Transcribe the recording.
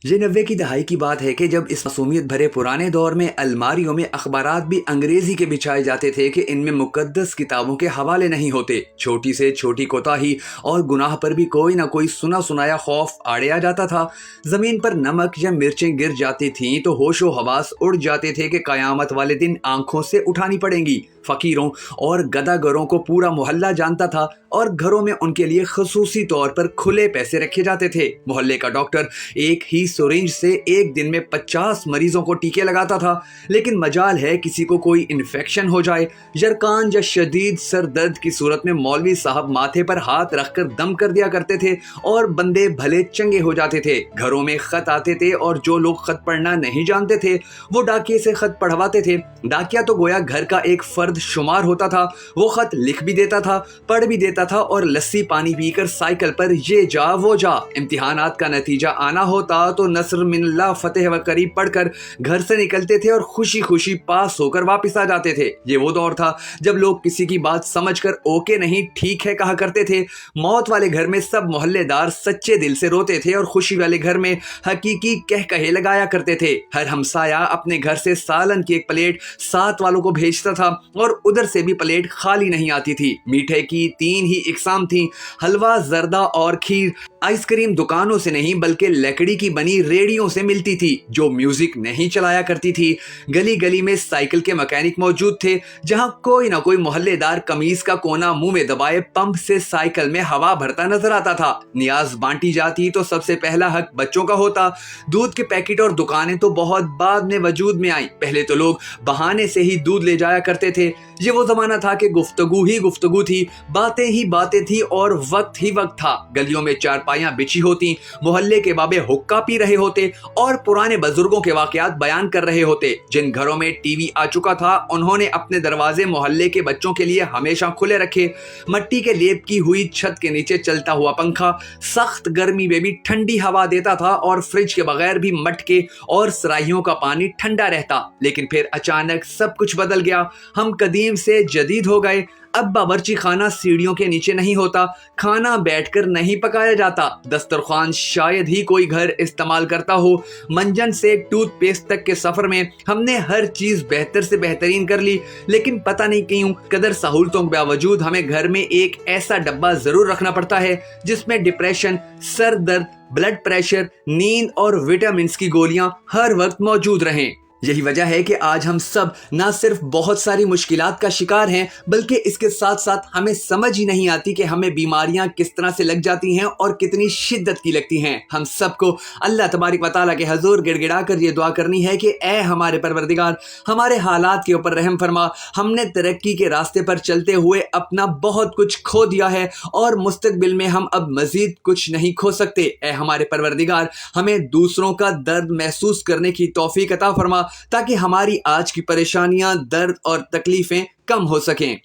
یہ 90 کی دہائی کی بات ہے کہ جب اس معصومیت بھرے پرانے دور میں الماریوں میں اخبارات بھی انگریزی کے بچھائے جاتے تھے کہ ان میں مقدس کتابوں کے حوالے نہیں ہوتے۔ چھوٹی سے چھوٹی کوتاہی اور گناہ پر بھی کوئی نہ کوئی سنا سنایا خوف آڑے آ جاتا تھا۔ زمین پر نمک یا مرچیں گر جاتی تھیں تو ہوش و حواس اڑ جاتے تھے کہ قیامت والے دن آنکھوں سے اٹھانی پڑیں گی۔ فقیروں اور گداگروں کو پورا محلہ جانتا تھا اور گھروں میں ان کے لیے خصوصی طور پر کھلے پیسے رکھے جاتے تھے۔ محلے کا ڈاکٹر ایک ہی سورنج سے ایک دن میں 50 مریضوں کو ٹیکے لگاتا تھا، لیکن مجال ہے کسی کو کوئی انفیکشن ہو جائے۔ جرکان یا شدید سر درد کی صورت میں مولوی صاحب ماتھے پر ہاتھ رکھ کر دم کر دیا کرتے تھے اور بندے بھلے چنگے ہو جاتے تھے۔ گھروں میں خط آتے تھے اور جو لوگ خط پڑھنا نہیں جانتے تھے وہ ڈاکیے سے خط پڑھواتے تھے۔ ڈاکیا تو گویا گھر کا ایک فرد شمار ہوتا تھا۔ وہ خط لکھ بھی دیتا تھا، پڑھ بھی دیتا تھا اور لسی پانی پی کر سائیکل پر یہ جا وہ جا۔ امتحانات کا نتیجہ آنا ہوتا تو نصر من اللہ فتح و قریب پڑھ کر گھر سے نکلتے تھے اور خوشی خوشی پاس ہو کر واپس آ جاتے تھے۔ یہ وہ دور تھا جب لوگ کسی کی بات سمجھ کر اوکے نہیں ٹھیک ہے کہا کرتے تھے۔ موت والے گھر میں سب محلے دار سچے دل سے روتے تھے اور خوشی والے گھر میں حقیقی کہے لگایا کرتے تھے۔ ہر ہمسایہ اپنے گھر سے سالن کی ایک پلیٹ ساتھ والوں کو بھیجتا تھا اور ادھر سے بھی پلیٹ خالی نہیں آتی تھی۔ میٹھے کی 3 ہی اقسام تھیں، حلوہ، زردہ اور کھیر۔ آئس کریم دکانوں سے نہیں بلکہ لکڑی کی بنی ریڑیوں سے ملتی تھی جو میوزک نہیں چلایا کرتی تھی۔ گلی گلی میں سائیکل کے مکینک موجود تھے جہاں کوئی نہ کوئی محلے دار قمیض کا کونا منہ میں دبائے پمپ سے سائیکل میں ہوا بھرتا نظر آتا تھا۔ نیاز بانٹی جاتی تو سب سے پہلا حق بچوں کا ہوتا۔ دودھ کے پیکٹ اور دکانیں تو بہت بعد میں وجود میں آئیں۔ پہلے تو لوگ بہانے سے ہی دودھ لے جایا کرتے تھے۔ یہ وہ زمانہ تھا کہ گفتگو ہی گفتگو تھی، باتیں ہی باتیں تھی اور وقت ہی وقت تھا۔ گلیوں میں چارپائیاں بچھی ہوتی، محلے کے بابے حقہ پی رہے ہوتے اور پرانے بزرگوں کے واقعات بیان کر رہے ہوتے۔ جن گھروں میں ٹی وی آ چکا تھا انہوں نے اپنے دروازے محلے کے بچوں کے لیے ہمیشہ کھلے رکھے۔ مٹی کے لیپ کی ہوئی چھت کے نیچے چلتا ہوا پنکھا سخت گرمی میں بھی ٹھنڈی ہوا دیتا تھا اور فریج کے بغیر بھی مٹکے اور سرائیوں کا پانی ٹھنڈا رہتا۔ لیکن پھر اچانک سب کچھ بدل گیا۔ ہم قدیم سے جدید ہو گئے۔ اب باورچی خانہ سیڑھیوں کے نیچے نہیں ہوتا، کھانا بیٹھ کر نہیں پکایا جاتا، دسترخوان شاید ہی کوئی گھر استعمال کرتا ہو۔ منجن سے ٹوتھ پیسٹ تک کے سفر میں ہم نے ہر چیز بہتر سے بہترین کر لی، لیکن پتہ نہیں کیوں قدر سہولتوں کے باوجود ہمیں گھر میں ایک ایسا ڈبہ ضرور رکھنا پڑتا ہے جس میں ڈپریشن، سر درد، بلڈ پریشر، نیند اور وٹامنز کی گولیاں ہر وقت موجود رہیں۔ یہی وجہ ہے کہ آج ہم سب نہ صرف بہت ساری مشکلات کا شکار ہیں بلکہ اس کے ساتھ ساتھ ہمیں سمجھ ہی نہیں آتی کہ ہمیں بیماریاں کس طرح سے لگ جاتی ہیں اور کتنی شدت کی لگتی ہیں۔ ہم سب کو اللہ تبارک و تعالیٰ کے حضور گڑ گڑا کر یہ دعا کرنی ہے کہ اے ہمارے پروردگار، ہمارے حالات کے اوپر رحم فرما۔ ہم نے ترقی کے راستے پر چلتے ہوئے اپنا بہت کچھ کھو دیا ہے اور مستقبل میں ہم اب مزید کچھ نہیں کھو سکتے۔ اے ہمارے پروردگار، ہمیں دوسروں کا درد محسوس کرنے کی توفیق عطا فرما تاکہ ہماری آج کی پریشانیاں، درد اور تکلیفیں کم ہو سکیں۔